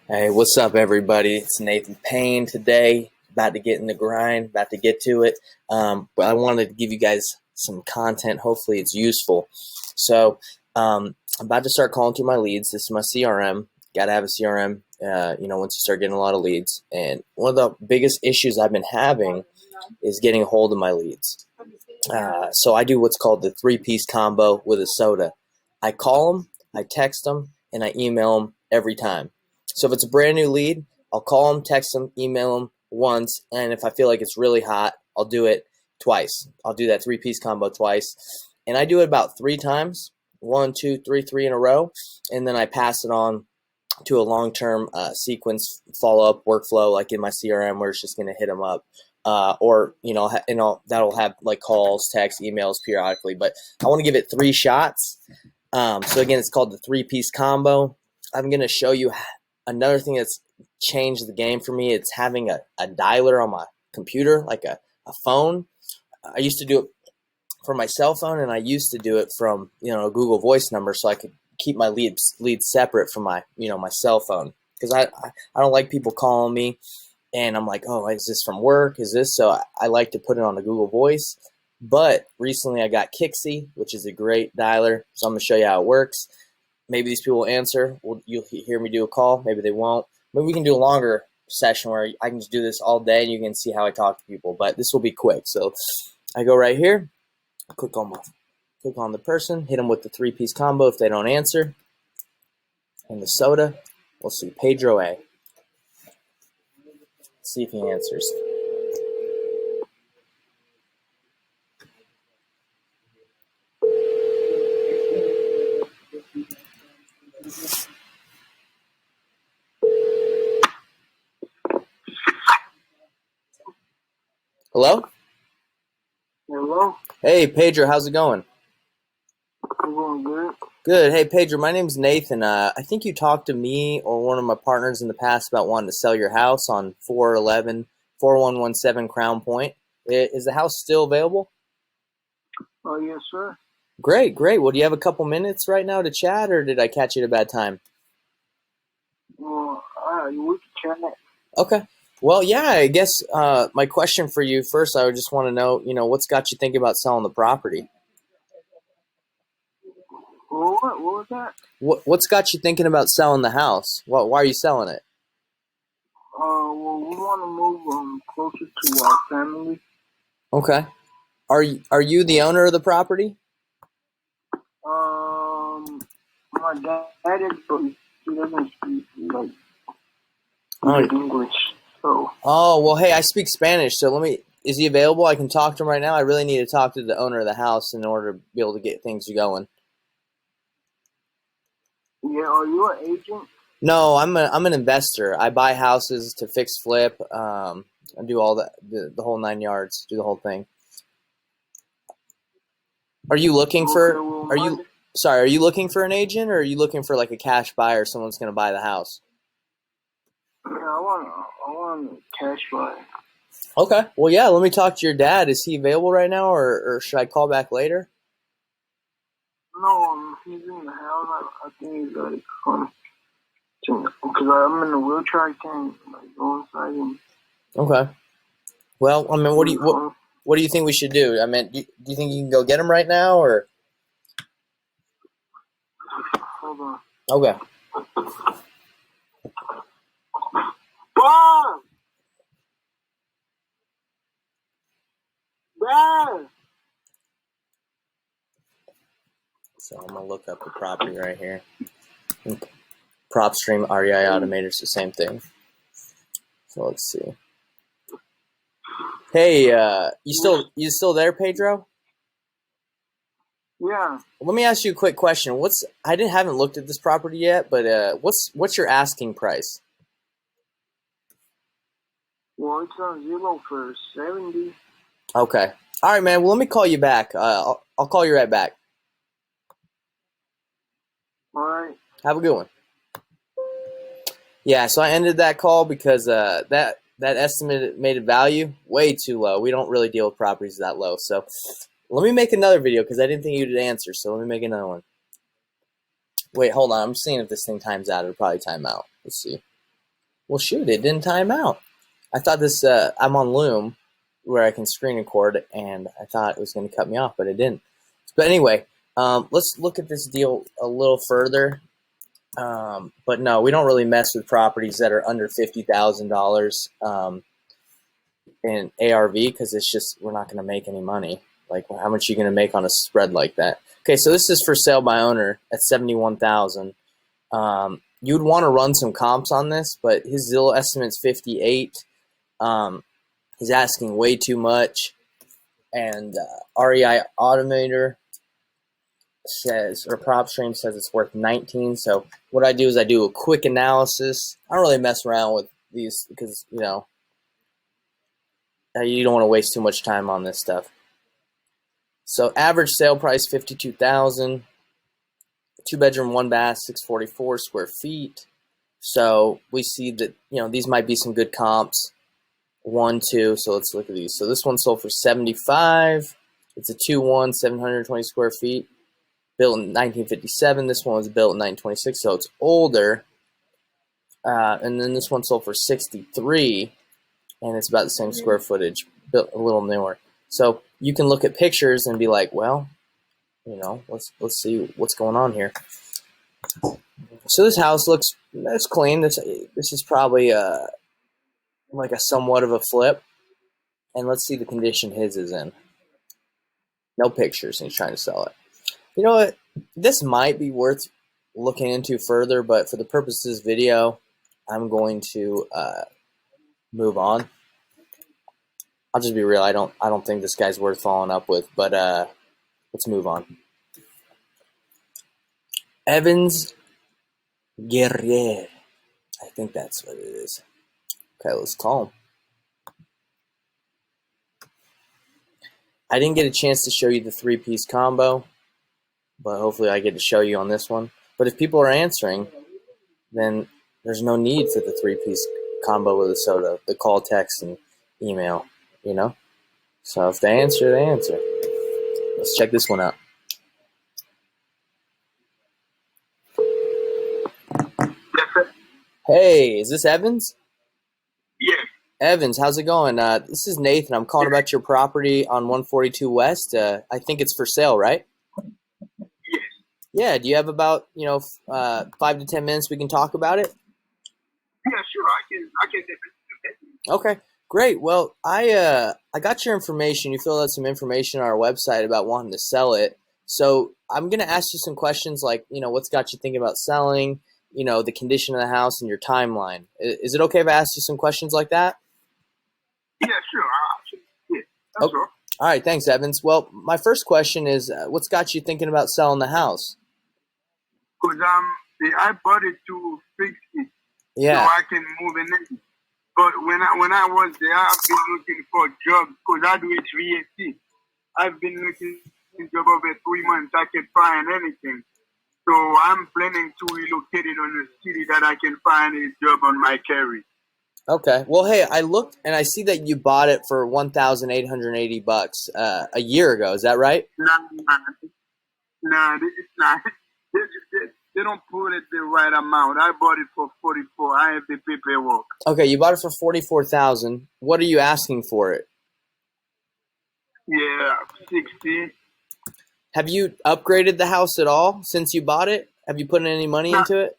Hey, what's up, everybody? It's Nathan Payne today. About to get in the grind, about to get to it. But I wanted to give you guys some content. Hopefully, it's useful. So, I'm about to start calling through my leads. This is my CRM. Got to have a CRM, once you start getting a lot of leads. And one of the biggest issues I've been having is getting a hold of my leads. So I do what's called the three-piece combo with a soda. I call them, I text them, and I email them every time. So if it's a brand new lead, I'll call them, text them, email them once, and if I feel like it's really hot, I'll do it twice. I'll do that three-piece combo twice, and I do it about 3 times, 1, 2, 3, 3 in a row, and then I pass it on to a long-term sequence follow-up workflow, like in my CRM, where it's just going to hit them up, that'll have like calls, texts, emails periodically. But I want to give it 3 shots. So again, it's called the three-piece combo. I'm going to show you another thing that's changed the game for me. It's having a dialer on my computer, like a phone. I used to do it from my cell phone, and I used to do it from a Google Voice number, so I could keep my leads separate from my my cell phone, because I don't like people calling me and I'm like, oh, is this from work? Is this? So I like to put it on the Google Voice. But recently I got Kixi, which is a great dialer. So I'm going to show you how it works. Maybe these people will answer. You'll hear me do a call. Maybe they won't. Maybe we can do a longer session where I can just do this all day and you can see how I talk to people. But this will be quick. So I go right here, click on the person, hit them with the three-piece combo if they don't answer. And the soda, we'll see Pedro A. Let's see if he answers. Hello? Hello? Hey, Pedro, how's it going? I'm going good. Good. Hey, Pedro, my name's Nathan. I think you talked to me or one of my partners in the past about wanting to sell your house on 4117 Crown Point. Is the house still available? Oh, yes, sir. Great, great. Well, do you have a couple minutes right now to chat, or did I catch you at a bad time? Well, we can chat. Okay. Well, yeah, I guess my question for you first, I would just want to know, what's got you thinking about selling the property? What was that? What's got you thinking about selling the house? Why are you selling it? Well, we want to move closer to our family. Okay. Are you the owner of the property? My dad is, but he doesn't speak, like, Oh, English, so. Oh, well, hey, I speak Spanish, so is he available? I can talk to him right now. I really need to talk to the owner of the house in order to be able to get things going. Yeah, are you an agent? No, I'm an investor. I buy houses to fix flip. I do all the whole 9 yards, do the whole thing. Are you looking for, are you looking for an agent, or are you looking for like a cash buyer, someone's going to buy the house? Yeah, I want a cash buy. Okay. Well, yeah, let me talk to your dad. Is he available right now, or should I call back later? No, he's in the house. I think he's got to come to, because I'm in a wheelchair. I can't, like, go inside and. Okay. Well, I mean, what do you think we should do? I mean, do you think you can go get him right now, or? Hold on. Okay. Mom! Dad! So I'm gonna look up the property right here. PropStream REI Automator is the same thing. So let's see. Hey, you still there, Pedro? Yeah. Let me ask you a quick question. I haven't looked at this property yet, but what's your asking price? Well, it's on Zillow for 70. Okay. All right, man. Well, let me call you back. I'll call you right back. All right. Have a good one. Yeah, so I ended that call because that estimated value way too low. We don't really deal with properties that low. So let me make another video because I didn't think you'd answer. So let me make another one. Wait, hold on. I'm seeing if this thing times out. It'll probably time out. Let's see. Well, shoot, it didn't time out. I thought this. I'm on Loom, where I can screen record, and I thought it was going to cut me off, but it didn't. But anyway, let's look at this deal a little further. But no, we don't really mess with properties that are under $50,000 in ARV because it's just we're not going to make any money. Like, how much are you going to make on a spread like that? Okay, so this is for sale by owner at $71,000. You'd want to run some comps on this, but his Zillow estimate's 58. He's asking way too much, and REI Automator says, or PropStream says it's worth 19. So what I do is I do a quick analysis. I don't really mess around with these because you don't want to waste too much time on this stuff. So average sale price 52,000. 2-bedroom, 1-bath, 644 square feet. So we see that these might be some good comps. 1, 2. So let's look at these. So this one sold for 75. It's a 2-1, 720 square feet. Built in 1957. This one was built in 1926, so it's older. And then this one sold for 63, and it's about the same square footage, built a little newer. So you can look at pictures and be like, well, let's see what's going on here. So this house it's clean. This is probably like a somewhat of a flip. And let's see the condition his is in. No pictures, and he's trying to sell it. You know what? This might be worth looking into further, but for the purpose of this video, I'm going to move on. I'll just be real. I don't think this guy's worth following up with, but let's move on. Evans Guerrier. I think that's what it is. Okay, let's call him. I didn't get a chance to show you the 3-piece combo, but hopefully I get to show you on this one. But if people are answering, then there's no need for the 3-piece combo with the soda, the call, text, and email, So if they answer, they answer. Let's check this one out. Yes, sir. Hey, is this Evans? Yes. Evans, how's it going? This is Nathan. I'm calling about your property on 142 West. I think it's for sale, right? Yes. Yeah. Do you have about 5 to 10 minutes we can talk about it? Yeah, sure. I can definitely do that. Okay, great. Well, I got your information. You filled out some information on our website about wanting to sell it. So I'm gonna ask you some questions like, what's got you thinking about selling? The condition of the house and your timeline. Is it okay if I ask you some questions like that? Yeah, sure. That's Okay. all. All right, thanks, Evans. Well, my first question is, what's got you thinking about selling the house? Because I bought it to fix it so Yeah. I can move in it. But when I was there, I've been looking for a job because I do HVAC. I've been looking for a job over 3 months. I can't find anything. So I'm planning to relocate it on a city that I can find a job on my carry. Okay. Well, hey, I looked and I see that you bought it for $1,880 a year ago. Is that right? Nah, it's not. They don't put it the right amount. I bought it for 44. I have the paperwork. Okay, you bought it for $44,000. What are you asking for it? Yeah, 60. Have you upgraded the house at all since you bought it? Have you put any money into it?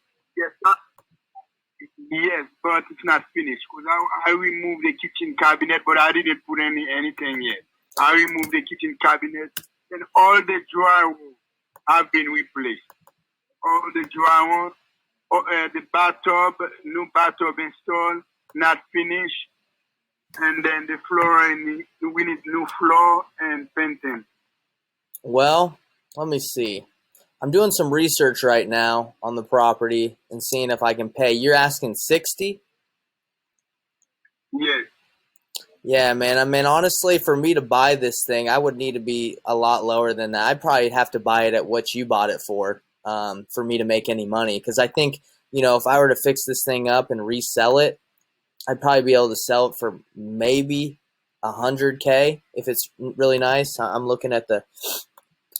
Yes, but it's not finished because I removed the kitchen cabinet, but I didn't put anything yet. I removed the kitchen cabinet and all the drywall have been replaced. All the drywall, the bathtub, new bathtub installed, not finished, and then the flooring, we need new floor and painting. Well, let me see. I'm doing some research right now on the property and seeing if I can pay. You're asking 60? Yes. Yeah, man. I mean, honestly, for me to buy this thing, I would need to be a lot lower than that. I'd probably have to buy it at what you bought it for me to make any money. Because I think, if I were to fix this thing up and resell it, I'd probably be able to sell it for maybe $100K if it's really nice. I'm looking at the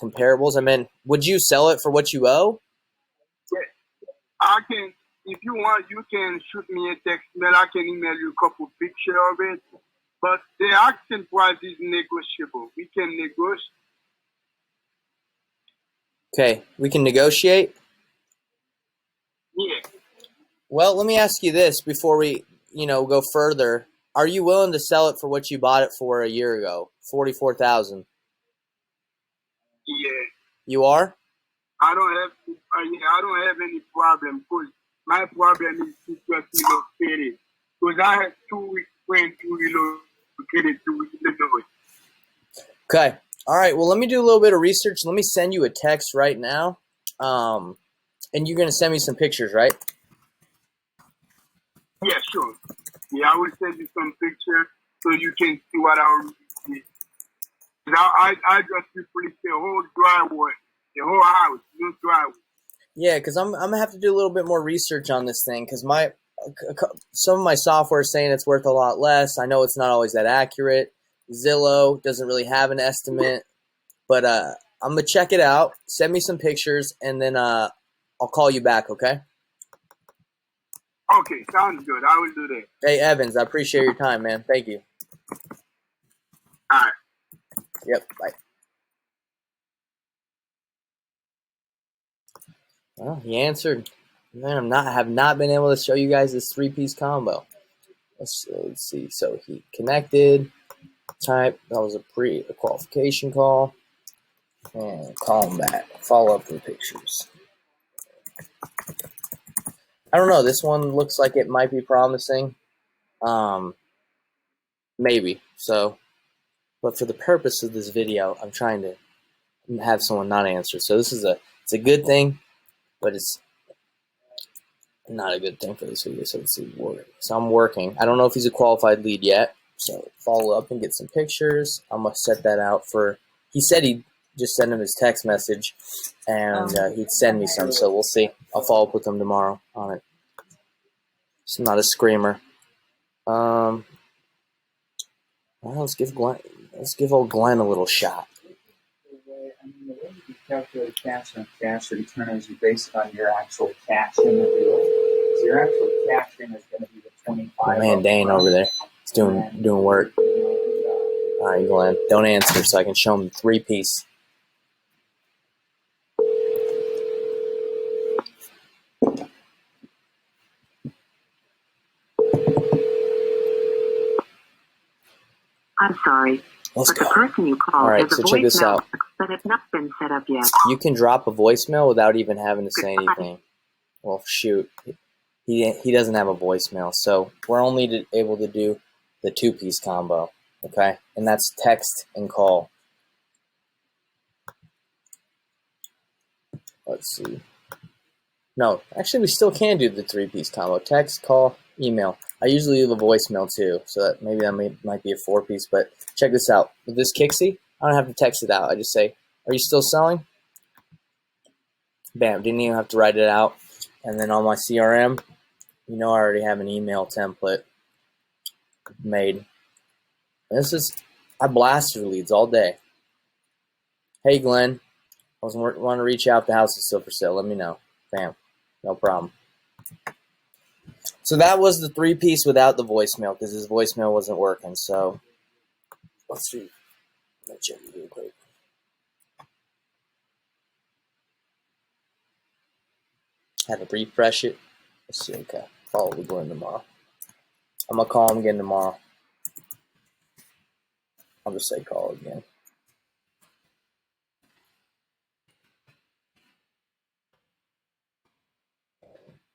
comparables. I mean, would you sell it for what you owe? Yes. I can if you want, you can shoot me a text mail. I can email you a couple pictures of it. But the asking price is negotiable. We can negotiate. Okay, we can negotiate. Yeah. Well, let me ask you this before we, go further. Are you willing to sell it for what you bought it for a year ago? $44,000. Yeah. You are? I don't have any problem because my problem is to just relocate it. Because I had 2 weeks when to relocate it to Illinois. Okay. All right. Well, let me do a little bit of research. Let me send you a text right now. And you're going to send me some pictures, right? Yeah, sure. Yeah, I will send you some pictures so you can see what I really see. I just replaced the whole driveway, the whole house, new driveway. Yeah, because I'm going to have to do a little bit more research on this thing because some of my software is saying it's worth a lot less. I know it's not always that accurate. Zillow doesn't really have an estimate. But I'm going to check it out. Send me some pictures, and then I'll call you back, okay? Okay, sounds good. I will do that. Hey, Evans, I appreciate your time, man. Thank you. All right. Yep, bye. Well, he answered. Man, have not been able to show you guys this 3-piece combo. Let's see. So he connected. Type. That was a qualification call. And call him back. Follow up with pictures. I don't know. This one looks like it might be promising. Maybe. So, but for the purpose of this video, I'm trying to have someone not answer. So it's a good thing, but it's not a good thing for this video. So let's see. So I'm working. I don't know if he's a qualified lead yet. So follow up and get some pictures. I'm gonna set that out for. He said he'd just send him his text message, and he'd send me some. So we'll see. I'll follow up with him tomorrow on it. It's not a screamer. Well, let's give old Glenn a little shot. The way you calculate cash on cash returns, you base it on your actual cash in the deal. So your actual cash in is going to be the 25. Man, Dane over there. He's doing work. All right, Glenn, don't answer so I can show him the 3-piece. I'm sorry, Let's but go. the person you called All right, is a so check this voicemail out. that has not been set up yet. You can drop a voicemail without even having to say anything. Well, shoot, he doesn't have a voicemail, so we're only able to do the 2-piece combo, okay? And that's text and call. Let's see. No, actually, we still can do the 3-piece combo. Text, call, email. I usually leave a voicemail too, so that maybe that might be a 4-piece. But check this out. With this Kixie, I don't have to text it out. I just say, "Are you still selling?" Bam! Didn't even have to write it out. And then on my CRM, I already have an email template made. I blast through leads all day. Hey, Glenn, I want to reach out. The house is still for sale. Let me know. Bam. No problem. So that was the 3-piece without the voicemail because his voicemail wasn't working. So let's see. Let me check it real quick. Had to refresh it. Let's see. Okay. Follow with Glenn tomorrow. I'm going to call him again tomorrow. I'll just say call again.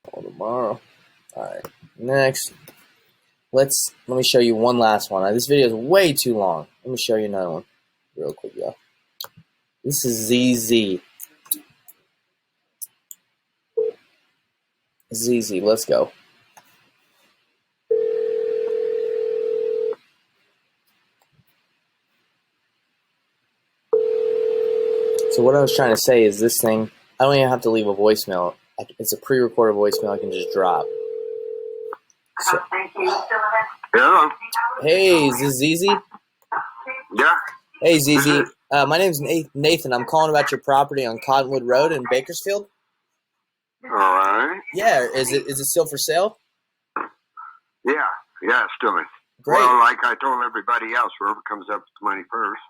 Call tomorrow. All right. Next. Let me show you one last one. This video is way too long. Let me show you another one real quick, y'all. This is ZZ. ZZ, let's go. So what I was trying to say is this thing, I don't even have to leave a voicemail. It's a pre-recorded voicemail I can just drop. So, Hello. hey, is this ZZ? Yeah. Hey, ZZ. My name's Nathan. I'm calling about your property on Cottonwood Road in Bakersfield. All right. Yeah, is it still for sale? Yeah, it still is. Great. Well, like I told everybody else, whoever comes up with the money first,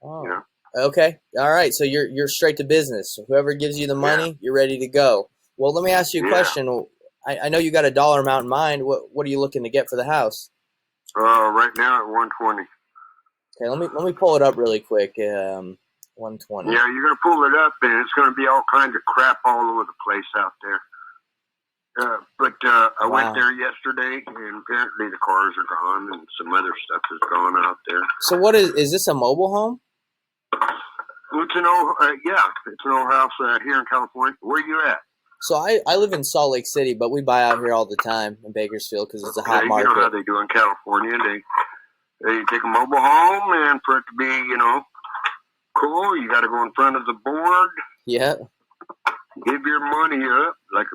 Oh. you know. Okay. All right. So you're straight to business. So whoever gives you the money, you're ready to go. Well, let me ask you a question. I know you got a dollar amount in mind. What are you looking to get for the house? Right now at 120. Okay. Let me pull it up really quick. 120. Yeah, you're gonna pull it up, and it's gonna be all kinds of crap all over the place out there. But I went there yesterday, and apparently the cars are gone, and some other stuff is gone out there. So what is this a mobile home? It's an old, it's an old house here in California. Where you at? So I live in Salt Lake City, but we buy out here all the time in Bakersfield because it's a hot market. You know how they do in California. They take a mobile home, and for it to be, cool, you got to go in front of the board. Yeah. Give your money up like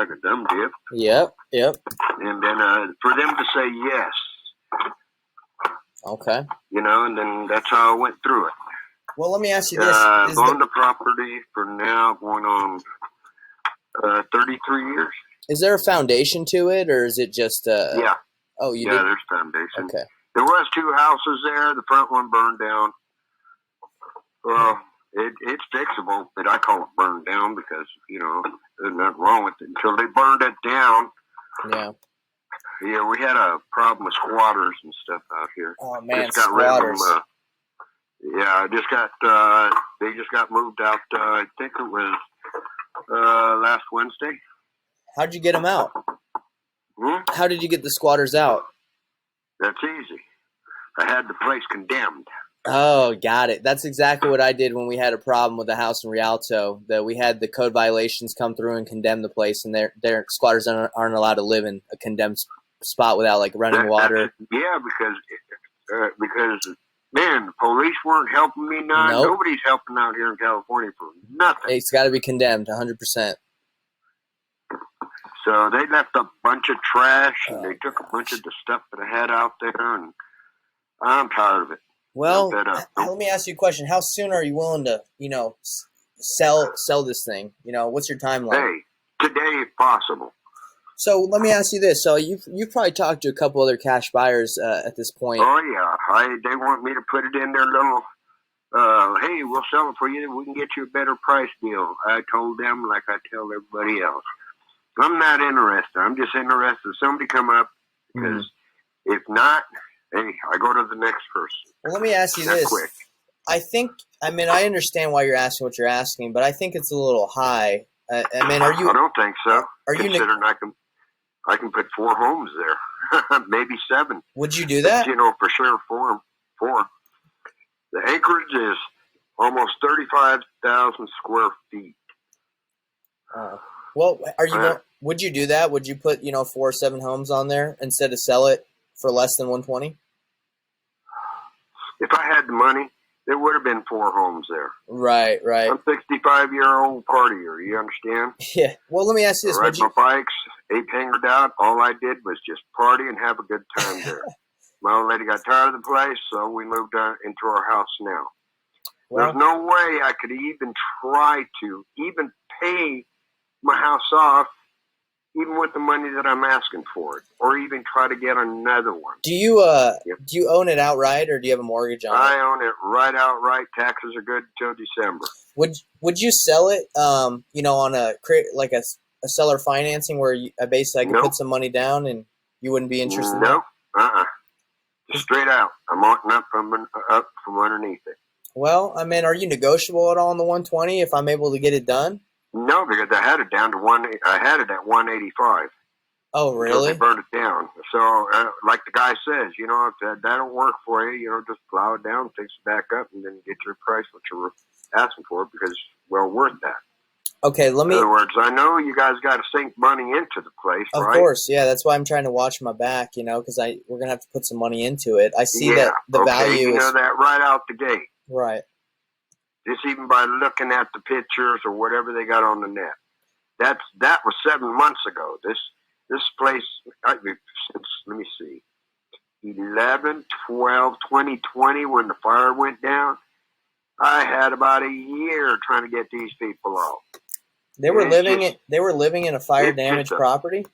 a dumb gift. Yep. And then for them to say yes. Okay. And then that's how I went through it. Well, let me ask you this. Owned the property for now going on 33 years. Is there a foundation to it, or is it just Yeah. Oh, you did? There's foundation. Okay. There was 2 houses there. The front one burned down. Well, it's fixable, but I call it burned down because, there's nothing wrong with it until they burned it down. Yeah. Yeah, we had a problem with squatters and stuff out here. Oh, man, just got squatters. rid of them. They just got moved out, I think it was last Wednesday. How'd you get them out? Hmm? How did you get the squatters out? That's easy. I had the place condemned. Oh, got it. That's exactly what I did when we had a problem with the house in Rialto. That we had the code violations come through and condemn the place, and their squatters aren't allowed to live in a condemned spot without running water. Yeah, because man, the police weren't helping me none. Nope. Nobody's helping out here in California for nothing. It's got to be condemned, 100%. So they left a bunch of trash, and they took a bunch of the stuff that I had out there, and I'm tired of it. Well, let me ask you a question. How soon are you willing to, sell this thing? What's your timeline? Hey, today if possible. So let me ask you this. So you've probably talked to a couple other cash buyers at this point. Oh, yeah. They want me to put it in their little, hey, we'll sell it for you. We can get you a better price deal. I told them like I tell everybody else. I'm not interested. I'm just interested if somebody come up, because if not, hey, I go to the next person. Well, let me ask you this. Quick. I understand why you're asking what you're asking, but I think it's a little high. Are you? I don't think so. Are you? Considering I can put 4 homes there, maybe 7. Would you do that? For sure, 4. The acreage is almost 35,000 square feet. Well, would you do that? Would you put 4 or 7 homes on there instead of sell it for less than 120? If I had the money, there would have been 4 homes there. Right. I'm 65-year-old partier. You understand? Yeah. Well, let me ask you this. I ride my bikes, 8-fingered out. All I did was just party and have a good time there. My old lady got tired of the place, so we moved into our house now. Well, there's no way I could even try to even pay my house off, even with the money that I'm asking for it, or even try to get another one. Do you own it outright, or do you have a mortgage on it? I own it right outright. Taxes are good until December. Would you sell it? On a seller financing where I can put some money down, and you wouldn't be interested? No. Just straight out. I'm wanting up from underneath it. Well, are you negotiable at all on the 120 if I'm able to get it done? No, because I had it down to I had it at 185. Oh, really? So they burned it down. So, like the guy says, if that don't work for you, just plow it down, fix it back up, and then get your price what you were asking for, because it's well worth that. Okay, let me. In other words, I know you guys got to sink money into the place, right? Of course, yeah. That's why I'm trying to watch my back, because we're gonna have to put some money into it. I see that the value is. You know that right out the gate. Right. Just even by looking at the pictures or whatever they got on the net. That was 7 months ago. This place, since, let me see, 11, 12, 2020, when the fire went down, I had about a year trying to get these people out. They were It's living just- it. They were living in a fire it's just damaged a- property.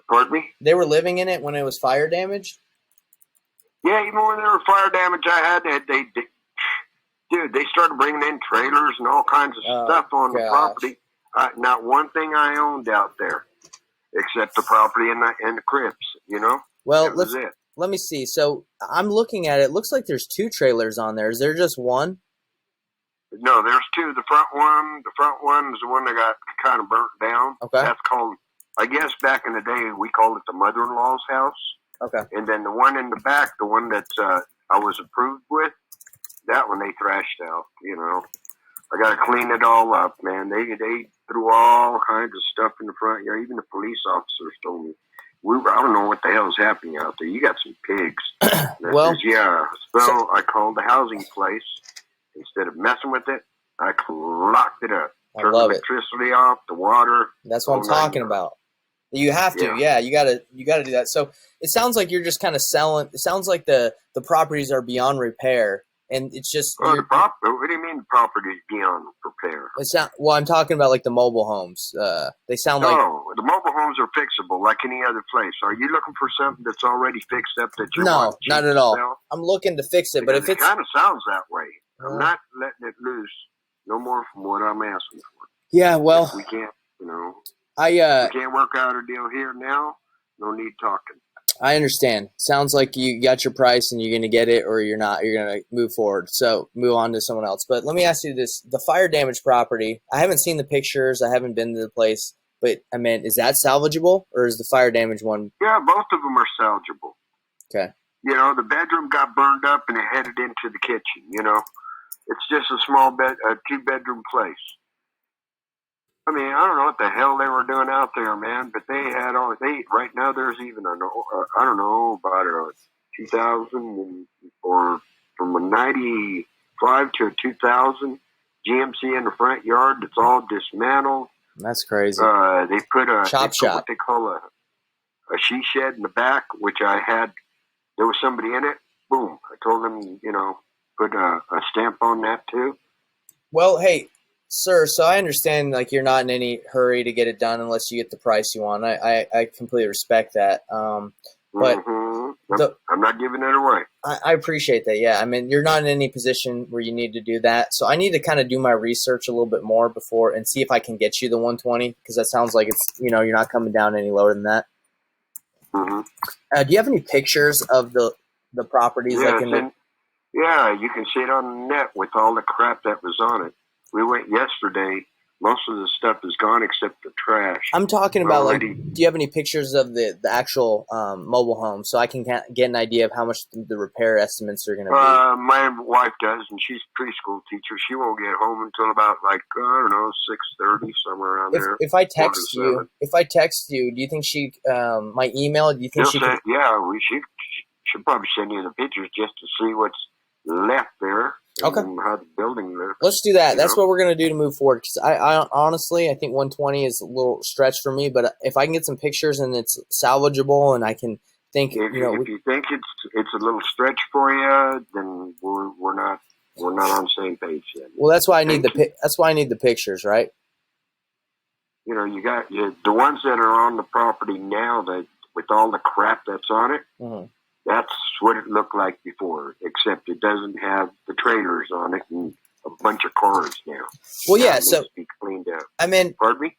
Pardon me? They were living in it when it was fire damaged. Yeah, even when there were fire damage, dude, they started bringing in trailers and all kinds of Oh, stuff on the gosh. property. Not one thing I owned out there, except the property and the cribs. You know, Well, that was it. let me see. So I'm looking at it. It looks like there's 2 trailers on there. Is there just one? No, there's 2. The front one is the one that got kind of burnt down. Okay. That's called, I guess back in the day, we called it the mother-in-law's house. Okay. And then the one in the back, the one that I was approved with, that one they thrashed out, you know. I got to clean it all up, man. They threw all kinds of stuff in the front yard. Even the police officers told me, I don't know what the hell is happening out there. You got some pigs. And I Well, says, yeah. So I called the housing place. Instead of messing with it, I locked it up. I Turned the love it. electricity off, the water. That's what I'm Oh, my talking God. about. You have to, Yeah. you gotta do that. So it sounds like you're just kind of selling. It sounds like the properties are beyond repair, and it's just. Oh, what do you mean the property is beyond repair? It's not. Well, I'm talking about like the mobile homes. They sound like. No, the mobile homes are fixable like any other place. Are you looking for something that's already fixed up that you No, want cheap not at to all. sell? I'm looking to fix it, but Because if it's it kind of sounds that way. Uh, I'm not letting it loose no more from what I'm asking for. yeah, well, If we can't, you know, I we can't work out a deal here now. No need talking. I understand. Sounds like you got your price and you're going to get it, or you're not. You're going to move forward. So move on to someone else. But let me ask you this: the fire damage property. I haven't seen the pictures. I haven't been to the place. But I mean, is that salvageable, or is the fire damage one? Yeah, both of them are salvageable. Okay. You know, the bedroom got burned up and it headed into the kitchen. You know, it's just a small bed, a 2-bedroom place. I mean, I don't know what the hell they were doing out there, man. But they had all. Right now there's even I don't know about a 2000 or from a 95 to a 2000 GMC in the front yard. That's all dismantled. That's crazy. They put Chop shop. what they call a she shed in the back, which I had. There was somebody in it. Boom! I told them, you know, put a stamp on that too. Well, hey, sir. So I understand, like, you're not in any hurry to get it done unless you get the price you want. I completely respect that. But I'm not giving it away. I appreciate that. Yeah, I mean, you're not in any position where you need to do that. So I need to kind of do my research a little bit more before and see if I can get you the 120, because that sounds like it's, you know, you're not coming down any lower than that. Mm-hmm. Do you have any pictures of the properties? Yeah, like in the, yeah, you can see it on the net with all the crap that was on it. We went yesterday. Most of the stuff is gone except the trash. I'm talking about, like, Already. do you have any pictures of the actual mobile home so I can get an idea of how much the repair estimates are going to be? My wife does, and she's a preschool teacher. She won't get home until about, like, I don't know, 6:30, somewhere around there. If I text Quarter to you, do you think she my email? Do you think she could? Yeah, she'll probably send you the pictures just to see what's left there. Okay. And how the building looks. Let's do that. You That's know? what we're going to do to move forward. Because I honestly, I think 120 is a little stretch for me. But if I can get some pictures and it's salvageable, and I can think, If you know, you think it's a little stretch for you, then we're not on the same page yet. well, that's why I need Thank that's why I need the pictures, right? You know, you got the ones that are on the property now that with all the crap that's on it. Mm-hmm. That's what it looked like before, except it doesn't have the trailers on it and a bunch of cars now. Well, yeah. That So needs to be cleaned up. I mean, Pardon me?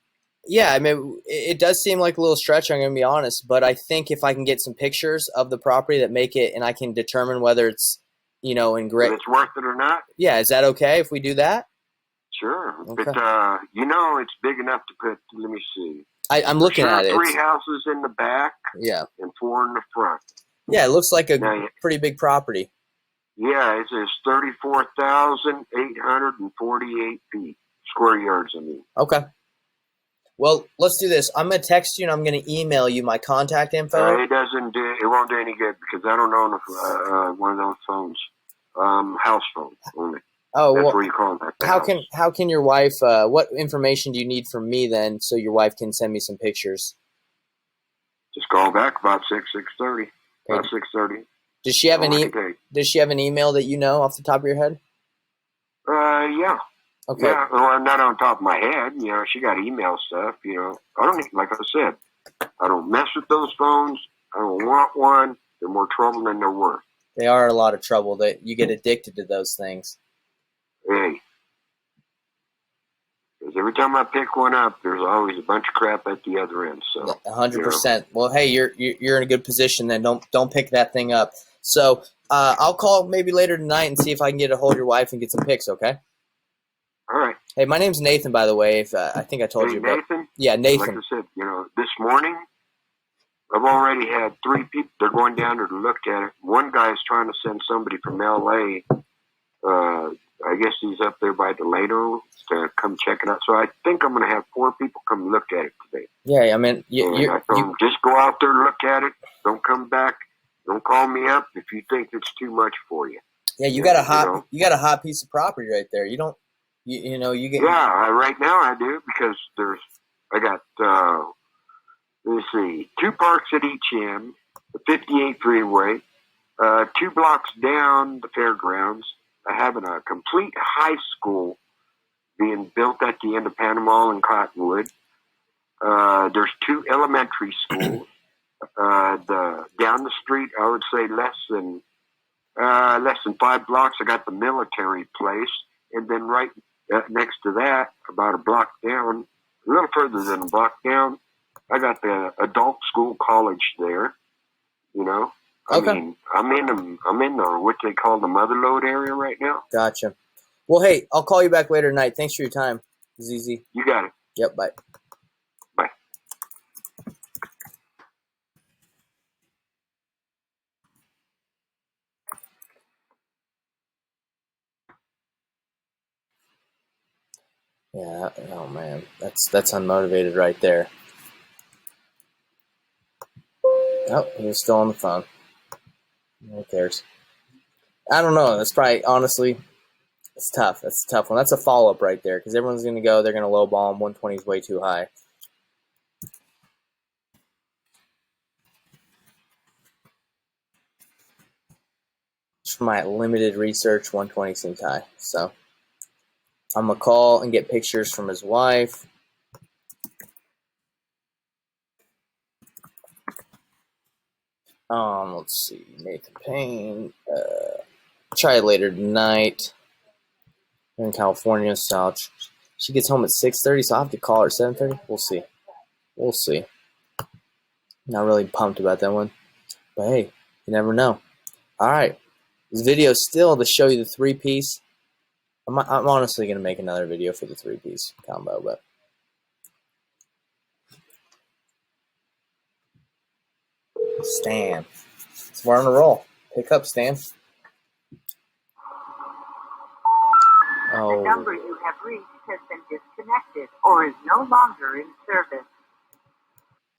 yeah. I mean, it does seem like a little stretch. I'm going to be honest, but I think if I can get some pictures of the property that make it, and I can determine whether it's, you know, in If great. it's worth it or not. Yeah, is that okay if we do that? Sure, Okay. but you know, it's big enough to put. Let me see. I'm looking Sure, at it. 3 It's- houses in the back yeah, and 4 in the front. yeah. It looks like a Now, pretty big property. yeah, it says 34,848 feet square yards. I mean, Okay. Well, let's do this. I'm going to text you and I'm going to email you my contact info. it doesn't do. It won't do any good because I don't own one of those phones. House phone only. Oh, That's well, where you contact the how house. can your wife? What information do you need from me then, so your wife can send me some pictures? Just call back about 6:30. About Okay. 6:30. Does she have Okay. Does she have an email that you know off the top of your head? Yeah. Okay. Yeah, well, not on top of my head. You know, she got email stuff. You know, I don't, like I said, I don't mess with those phones. I don't want one. They're more trouble than they're worth. They are a lot of trouble. That you get addicted to those things. Hey, because every time I pick one up, there's always a bunch of crap at the other end. So 100%. Well, hey, you're in a good position. Then don't pick that thing up. So I'll call maybe later tonight and see if I can get a hold of your wife and get some pics. Okay. All right. Hey, my name's Nathan, by the way. If I think I told Hey, you, but Nathan. yeah, Nathan. Like I said, you know, this morning I've already had 3 people. They're going down there to look at it. One guy is trying to send somebody from L.A. I guess he's up there by Delano to come check it out. So I think I'm going to have 4 people come look at it today. Yeah, I mean, I told them, just go out there, look at it. Don't come back. Don't call me up if you think it's too much for you. yeah, you got a hot piece of property right there. You don't, you know, you get. Yeah, right now I do because I got, let's see, 2 parks at each end, the 58 freeway, 2 blocks down the fairgrounds, having a complete high school being built at the end of Panama and Cottonwood. There's 2 elementary schools. Down the street, I would say less than 5 blocks, I got the military place, and then right next to that, about a block down, a little further than a block down, I got the adult school college there. You know, Okay. I mean, I'm in the what they call the mother lode area right now. Gotcha. Well, hey, I'll call you back later tonight. Thanks for your time, ZZ. You got it. Yep, bye. Bye. Yeah. Oh man, that's unmotivated right there. Oh, he was still on the phone. Who cares? I don't know. That's probably, honestly, it's tough. That's a tough one. That's a follow-up right there because everyone's going to go. They're going to lowball him. 120 is way too high. Just from my limited research, 120 seems high. So I'm going to call and get pictures from his wife. Let's see. Nathan Payne. Try it later tonight. In California, so she gets home at 6:30, so I'll have to call her at 7:30. We'll see. Not really pumped about that one, but hey, you never know. All right, this video is still to show you the 3-piece. I'm honestly gonna make another video for the 3-piece combo, but Stan, so we're on a roll. Pick up, Stan. The number you have reached has been disconnected or is no longer in service.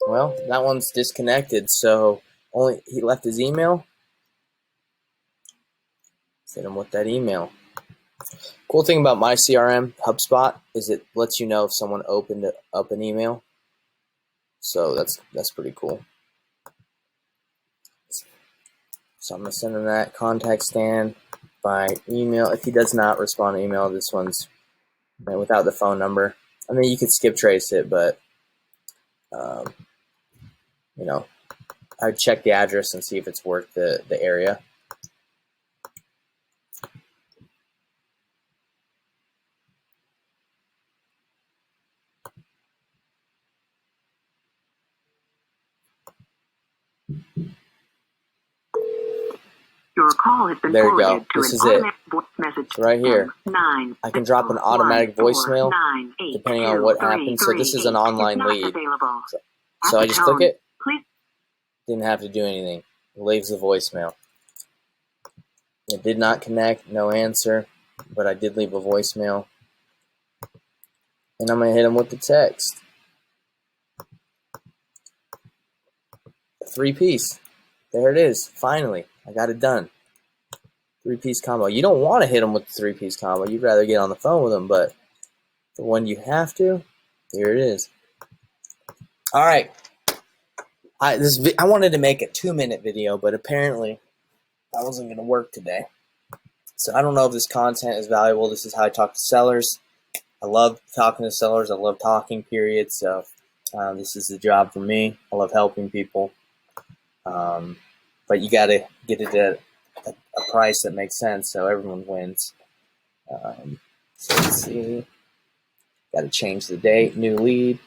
Well, that one's disconnected, so he left his email. Hit him with that email. Cool thing about my CRM, HubSpot, is it lets you know if someone opened up an email. So that's pretty cool. So I'm going to send him that. Contact Stan by email. If he does not respond to email, this one's without the phone number. I mean, you could skip trace it, but, you know, I'd check the address and see if it's worth the area. Your call has been There you forwarded go. to This an is it. automatic voice message. Right here. 9, I can drop an automatic voicemail depending on what happens. So this is an online lead. So I just click it. Please. Didn't have to do anything. It leaves the voicemail. It did not connect, no answer, but I did leave a voicemail. And I'm going to hit him with the text. 3-piece. There it is. Finally. I got it done. 3-piece combo. You don't want to hit them with the 3-piece combo. You'd rather get on the phone with them, but the one you have to, here it is. All right. I wanted to make a 2-minute video, but apparently that wasn't going to work today. So I don't know if this content is valuable. This is how I talk to sellers. I love talking to sellers. I love talking, period. So this is the job for me. I love helping people. But you got to get it at a price that makes sense so everyone wins. So let's see. Got to change the date. New lead.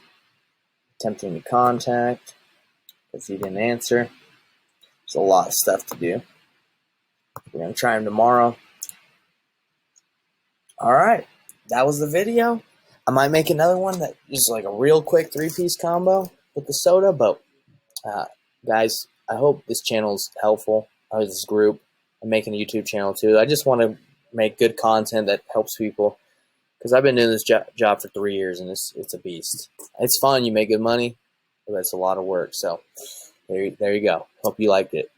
Attempting to contact because he didn't answer. There's a lot of stuff to do. We're going to try him tomorrow. All right. That was the video. I might make another one that is like a real quick 3-piece combo with the soda. But guys, I hope this channel is helpful. This group. I'm making a YouTube channel too. I just want to make good content that helps people because I've been doing this job for 3 years and it's a beast. It's fun. You make good money, but it's a lot of work. So there you go. Hope you liked it.